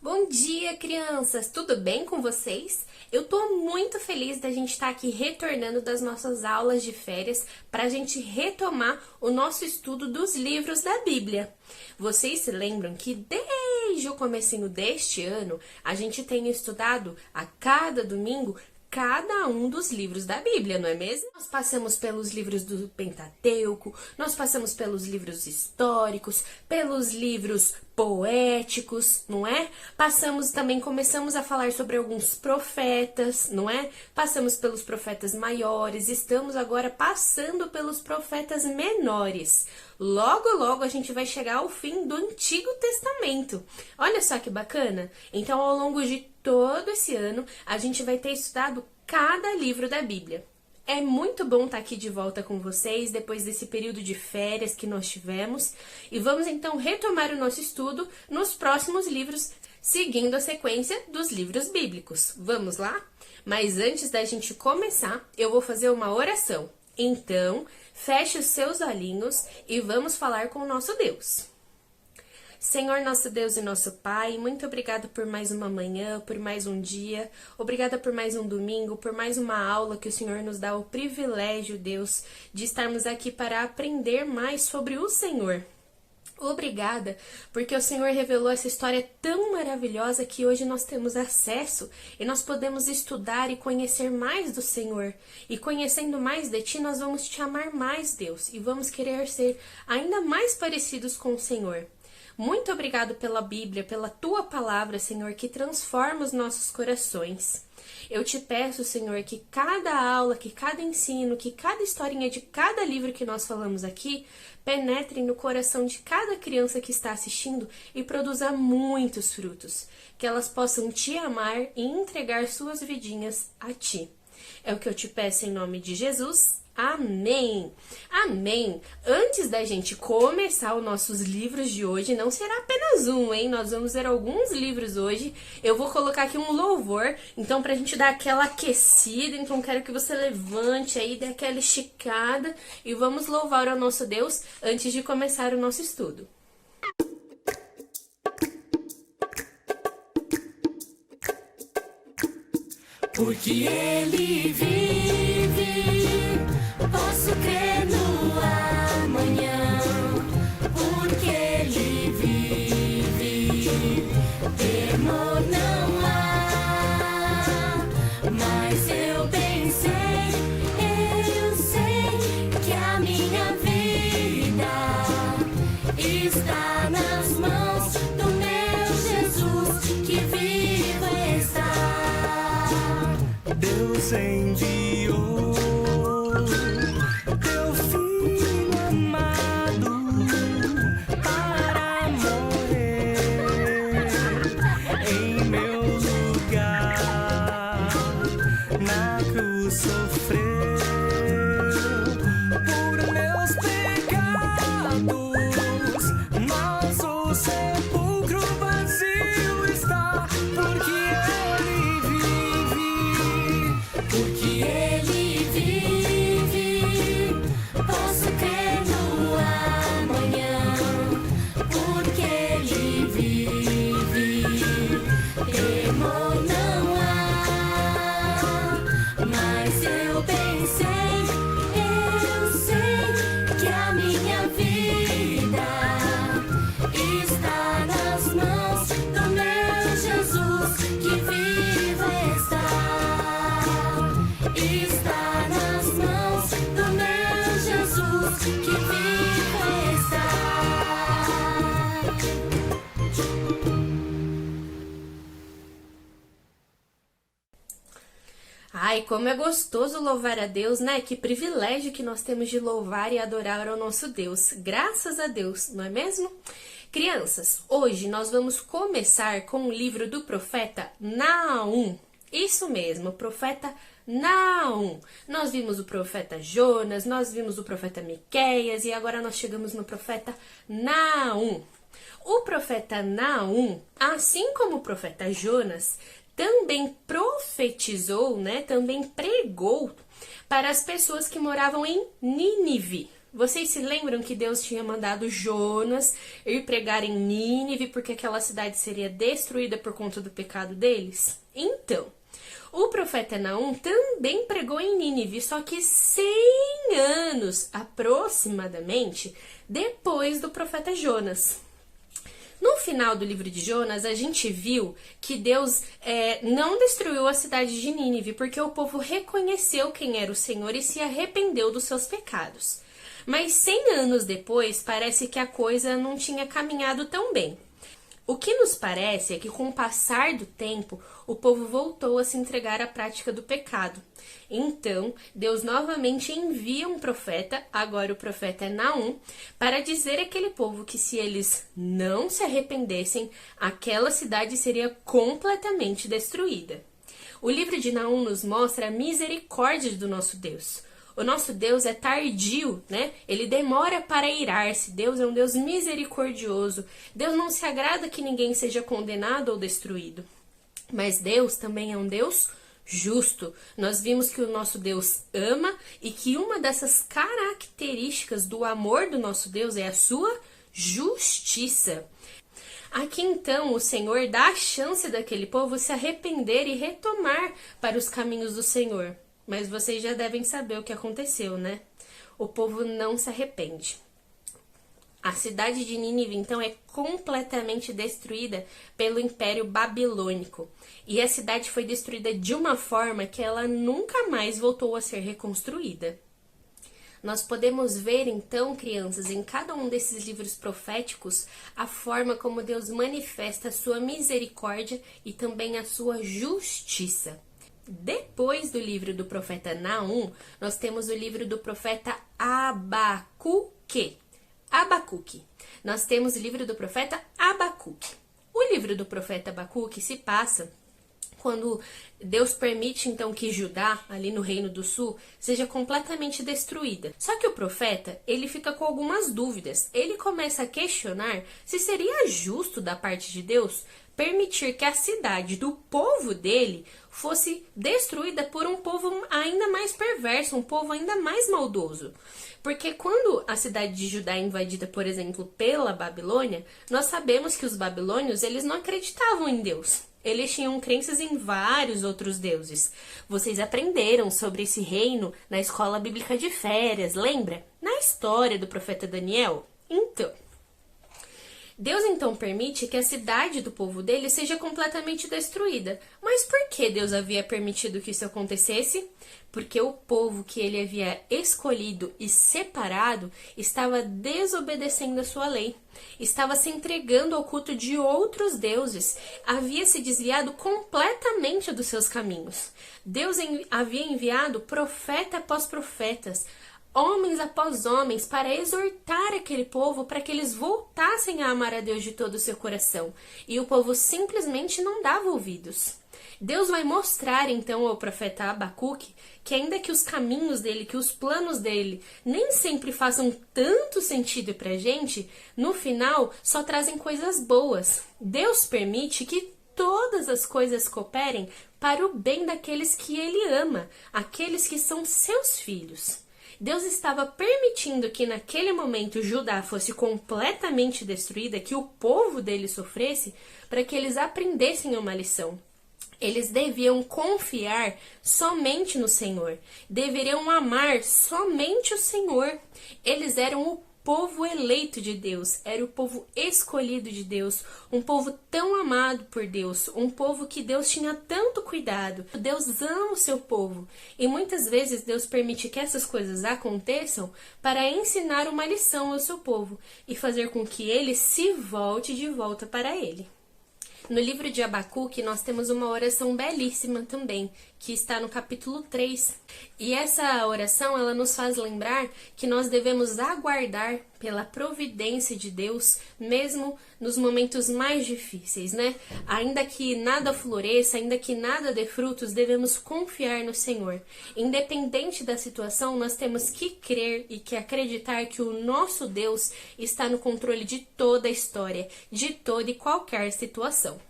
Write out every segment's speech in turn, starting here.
Bom dia, crianças! Tudo bem com vocês? Eu tô muito feliz da gente estar aqui retornando das nossas aulas de férias para a gente retomar o nosso estudo dos livros da Bíblia. Vocês se lembram que desde o comecinho deste ano a gente tem estudado a cada domingo cada um dos livros da Bíblia, não é mesmo? Nós passamos pelos livros do Pentateuco, nós passamos pelos livros históricos, pelos livros poéticos, não é? Começamos a falar sobre alguns profetas, não é? Passamos pelos profetas maiores, estamos agora passando pelos profetas menores. Logo, logo a gente vai chegar ao fim do Antigo Testamento. Olha só que bacana! Então, ao longo de todo esse ano, a gente vai ter estudado cada livro da Bíblia. É muito bom estar aqui de volta com vocês depois desse período de férias que nós tivemos. E vamos então retomar o nosso estudo nos próximos livros, seguindo a sequência dos livros bíblicos. Vamos lá? Mas antes da gente começar, eu vou fazer uma oração. Então, feche os seus olhinhos e vamos falar com o nosso Deus. Senhor, nosso Deus e nosso Pai, muito obrigada por mais uma manhã, por mais um dia, obrigada por mais um domingo, por mais uma aula que o Senhor nos dá o privilégio, Deus, de estarmos aqui para aprender mais sobre o Senhor. Obrigada, porque o Senhor revelou essa história tão maravilhosa que hoje nós temos acesso e nós podemos estudar e conhecer mais do Senhor. E conhecendo mais de Ti, nós vamos Te amar mais, Deus, e vamos querer ser ainda mais parecidos com o Senhor. Muito obrigado pela Bíblia, pela Tua Palavra, Senhor, que transforma os nossos corações. Eu te peço, Senhor, que cada aula, que cada ensino, que cada historinha de cada livro que nós falamos aqui penetre no coração de cada criança que está assistindo e produza muitos frutos, que elas possam Te amar e entregar suas vidinhas a Ti. É o que eu te peço em nome de Jesus. Amém! Amém! Antes da gente começar os nossos livros de hoje, não será apenas um, hein? Nós vamos ver alguns livros hoje. Eu vou colocar aqui um louvor, então pra gente dar aquela aquecida, então quero que você levante aí, dê aquela esticada e vamos louvar ao nosso Deus antes de começar o nosso estudo. Porque Ele vive, posso crer no amanhã. Porque Ele vive, temor não há. Mas eu pensei, eu sei que a minha vida está nas mãos do meu Jesus, que vivo está. Deus enviou teu filho amado para morrer em meu lugar. Na cruz sofreu por meus pecados, mas o sepulcro vazio está, porque Ele vive. Porque Ele vive, posso crer no amanhã. Porque Ele vive, temor não há. Mas eu pensei, eu sei que a minha vida está nas mãos do meu Jesus, que vivo está. Está nas mãos do meu Jesus, que vivo está. Ai, como é gostoso louvar a Deus, né? Que privilégio que nós temos de louvar e adorar ao nosso Deus. Graças a Deus, não é mesmo? Crianças, hoje nós vamos começar com o livro do profeta Naum. Isso mesmo, o profeta Naum. Nós vimos o profeta Jonas, nós vimos o profeta Miqueias e agora nós chegamos no profeta Naum. O profeta Naum, assim como o profeta Jonas, também profetizou, né? Também pregou para as pessoas que moravam em Nínive. Vocês se lembram que Deus tinha mandado Jonas ir pregar em Nínive porque aquela cidade seria destruída por conta do pecado deles? Então, o profeta Naum também pregou em Nínive, só que 100 anos aproximadamente depois do profeta Jonas. No final do livro de Jonas, a gente viu que Deus não destruiu a cidade de Nínive, porque o povo reconheceu quem era o Senhor e se arrependeu dos seus pecados. Mas 100 anos depois, parece que a coisa não tinha caminhado tão bem. O que nos parece é que, com o passar do tempo, o povo voltou a se entregar à prática do pecado. Então, Deus novamente envia um profeta, agora o profeta Naum, para dizer àquele povo que, se eles não se arrependessem, aquela cidade seria completamente destruída. O livro de Naum nos mostra a misericórdia do nosso Deus. O nosso Deus é tardio, né? Ele demora para irar-se. Deus é um Deus misericordioso. Deus não se agrada que ninguém seja condenado ou destruído. Mas Deus também é um Deus justo. Nós vimos que o nosso Deus ama e que uma dessas características do amor do nosso Deus é a sua justiça. Aqui então o Senhor dá a chance daquele povo se arrepender e retomar para os caminhos do Senhor. Mas vocês já devem saber o que aconteceu, né? O povo não se arrepende. A cidade de Nínive, então, é completamente destruída pelo Império Babilônico. E a cidade foi destruída de uma forma que ela nunca mais voltou a ser reconstruída. Nós podemos ver, então, crianças, em cada um desses livros proféticos, a forma como Deus manifesta a sua misericórdia e também a sua justiça. Depois do livro do profeta Naum, nós temos o livro do profeta Abacuque. Nós temos o livro do profeta Abacuque. O livro do profeta Abacuque se passa quando Deus permite então que Judá, ali no Reino do Sul, seja completamente destruída. Só que o profeta, ele fica com algumas dúvidas. Ele começa a questionar se seria justo da parte de Deus permitir que a cidade do povo dele fosse destruída por um povo ainda mais perverso, um povo ainda mais maldoso. Porque quando a cidade de Judá é invadida, por exemplo, pela Babilônia, nós sabemos que os babilônios, eles não acreditavam em Deus. Eles tinham crenças em vários outros deuses. Vocês aprenderam sobre esse reino na escola bíblica de férias, lembra? Na história do profeta Daniel? Então, Deus então permite que a cidade do povo dele seja completamente destruída. Mas por que Deus havia permitido que isso acontecesse? Porque o povo que ele havia escolhido e separado estava desobedecendo a sua lei. Estava se entregando ao culto de outros deuses. Havia se desviado completamente dos seus caminhos. Deus havia enviado profeta após profetas, homens após homens, para exortar aquele povo para que eles voltassem a amar a Deus de todo o seu coração. E o povo simplesmente não dava ouvidos. Deus vai mostrar então ao profeta Abacuque que, ainda que os caminhos dele, que os planos dele nem sempre façam tanto sentido pra gente, no final só trazem coisas boas. Deus permite que todas as coisas cooperem para o bem daqueles que ele ama, aqueles que são seus filhos. Deus estava permitindo que naquele momento Judá fosse completamente destruída, que o povo dele sofresse, para que eles aprendessem uma lição. Eles deviam confiar somente no Senhor, deveriam amar somente o Senhor. Eles eram o povo eleito de Deus, era o povo escolhido de Deus, um povo tão amado por Deus, um povo que Deus tinha tanto cuidado. Deus ama o seu povo e muitas vezes Deus permite que essas coisas aconteçam para ensinar uma lição ao seu povo e fazer com que ele se volte de volta para ele. No livro de Abacuque, nós temos uma oração belíssima também, que está no capítulo 3. E essa oração, ela nos faz lembrar que nós devemos aguardar pela providência de Deus, mesmo nos momentos mais difíceis, né? Ainda que nada floresça, ainda que nada dê frutos, devemos confiar no Senhor. Independente da situação, nós temos que crer e que acreditar que o nosso Deus está no controle de toda a história, de toda e qualquer situação.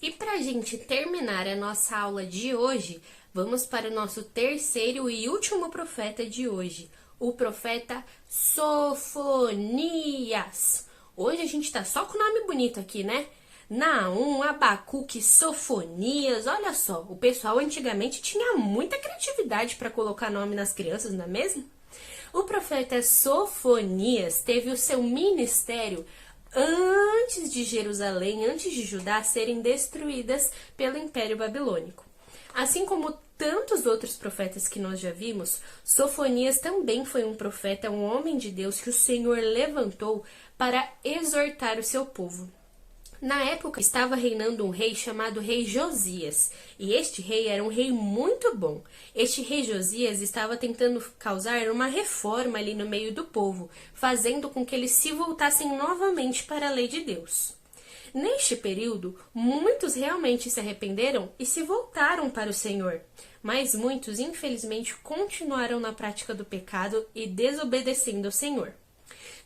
E para a gente terminar a nossa aula de hoje, vamos para o nosso terceiro e último profeta de hoje, o profeta Sofonias. Hoje a gente tá só com nome bonito aqui, né? Naum, Abacuque, Sofonias, olha só, o pessoal antigamente tinha muita criatividade para colocar nome nas crianças, não é mesmo? O profeta Sofonias teve o seu ministério antes de Jerusalém, antes de Judá serem destruídas pelo Império Babilônico. Assim como tantos outros profetas que nós já vimos, Sofonias também foi um profeta, um homem de Deus que o Senhor levantou para exortar o seu povo. Na época estava reinando um rei chamado rei Josias, e este rei era um rei muito bom. Este rei Josias estava tentando causar uma reforma ali no meio do povo, fazendo com que eles se voltassem novamente para a lei de Deus. Neste período, muitos realmente se arrependeram e se voltaram para o Senhor, mas muitos infelizmente continuaram na prática do pecado e desobedecendo ao Senhor.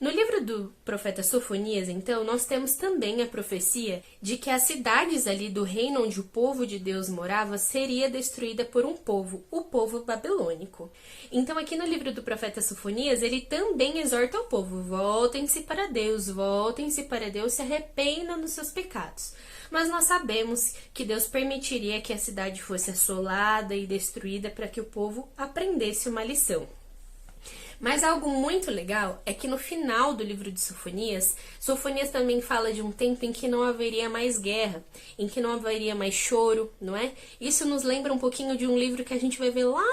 No livro do profeta Sofonias, então, nós temos também a profecia de que as cidades ali do reino onde o povo de Deus morava seria destruída por um povo, o povo babilônico. Então, aqui no livro do profeta Sofonias, ele também exorta o povo: voltem-se para Deus, se arrependam dos seus pecados. Mas nós sabemos que Deus permitiria que a cidade fosse assolada e destruída para que o povo aprendesse uma lição. Mas algo muito legal é que no final do livro de Sofonias, Sofonias também fala de um tempo em que não haveria mais guerra, em que não haveria mais choro, não é? Isso nos lembra um pouquinho de um livro que a gente vai ver lá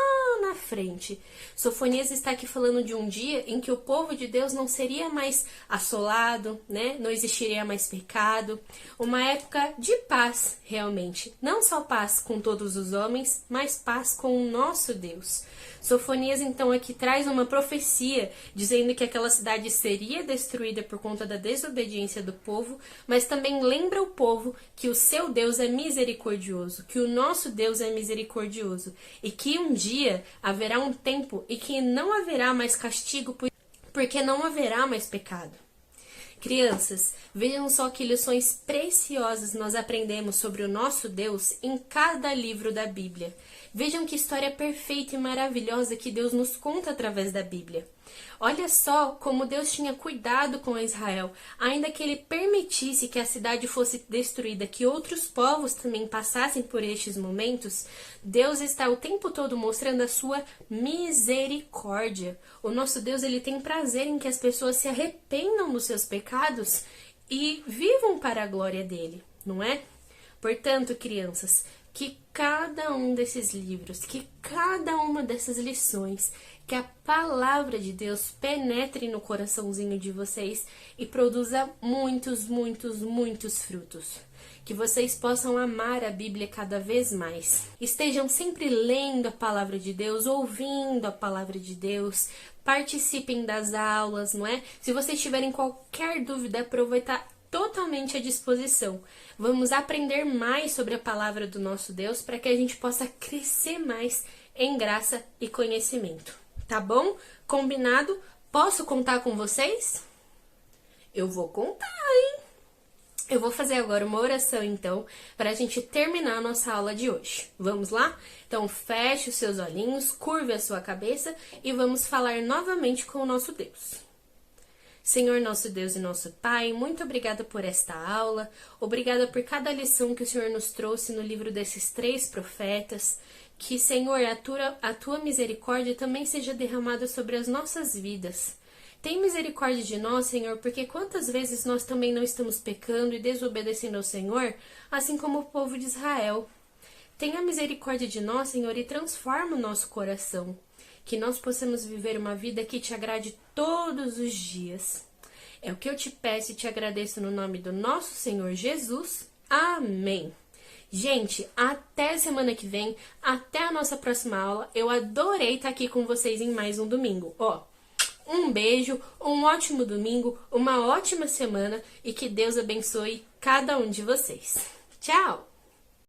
na frente. Sofonias está aqui falando de um dia em que o povo de Deus não seria mais assolado, né? Não existiria mais pecado. Uma época de paz, realmente. Não só paz com todos os homens, mas paz com o nosso Deus. Sofonias, então, aqui traz uma profecia dizendo que aquela cidade seria destruída por conta da desobediência do povo, mas também lembra o povo que o seu Deus é misericordioso, que o nosso Deus é misericordioso e que um dia haverá um tempo em que não haverá mais castigo porque não haverá mais pecado. Crianças, vejam só que lições preciosas nós aprendemos sobre o nosso Deus em cada livro da Bíblia. Vejam que história perfeita e maravilhosa que Deus nos conta através da Bíblia. Olha só como Deus tinha cuidado com Israel, ainda que ele permitisse que a cidade fosse destruída, que outros povos também passassem por estes momentos. Deus está o tempo todo mostrando a sua misericórdia. O nosso Deus, ele tem prazer em que as pessoas se arrependam dos seus pecados e vivam para a glória dele, não é? Portanto, crianças, que cada um desses livros, que cada uma dessas lições, que a palavra de Deus penetre no coraçãozinho de vocês e produza muitos, muitos, muitos frutos. Que vocês possam amar a Bíblia cada vez mais. Estejam sempre lendo a palavra de Deus, ouvindo a palavra de Deus, participem das aulas, não é? Se vocês tiverem qualquer dúvida, aproveitar totalmente à disposição. Vamos aprender mais sobre a palavra do nosso Deus para que a gente possa crescer mais em graça e conhecimento. Tá bom? Combinado? Posso contar com vocês? Eu vou contar, hein? Eu vou fazer agora uma oração, então, para a gente terminar a nossa aula de hoje. Vamos lá? Então, feche os seus olhinhos, curve a sua cabeça e vamos falar novamente com o nosso Deus. Senhor, nosso Deus e nosso Pai, muito obrigada por esta aula, obrigada por cada lição que o Senhor nos trouxe no livro desses 3 profetas, que, Senhor, a tua misericórdia também seja derramada sobre as nossas vidas. Tem misericórdia de nós, Senhor, porque quantas vezes nós também não estamos pecando e desobedecendo ao Senhor, assim como o povo de Israel. Tenha misericórdia de nós, Senhor, e transforma o nosso coração. Que nós possamos viver uma vida que te agrade todos os dias. É o que eu te peço e te agradeço no nome do nosso Senhor Jesus. Amém. Gente, até semana que vem, até a nossa próxima aula. Eu adorei estar aqui com vocês em mais um domingo. Um beijo, um ótimo domingo, uma ótima semana e que Deus abençoe cada um de vocês. Tchau!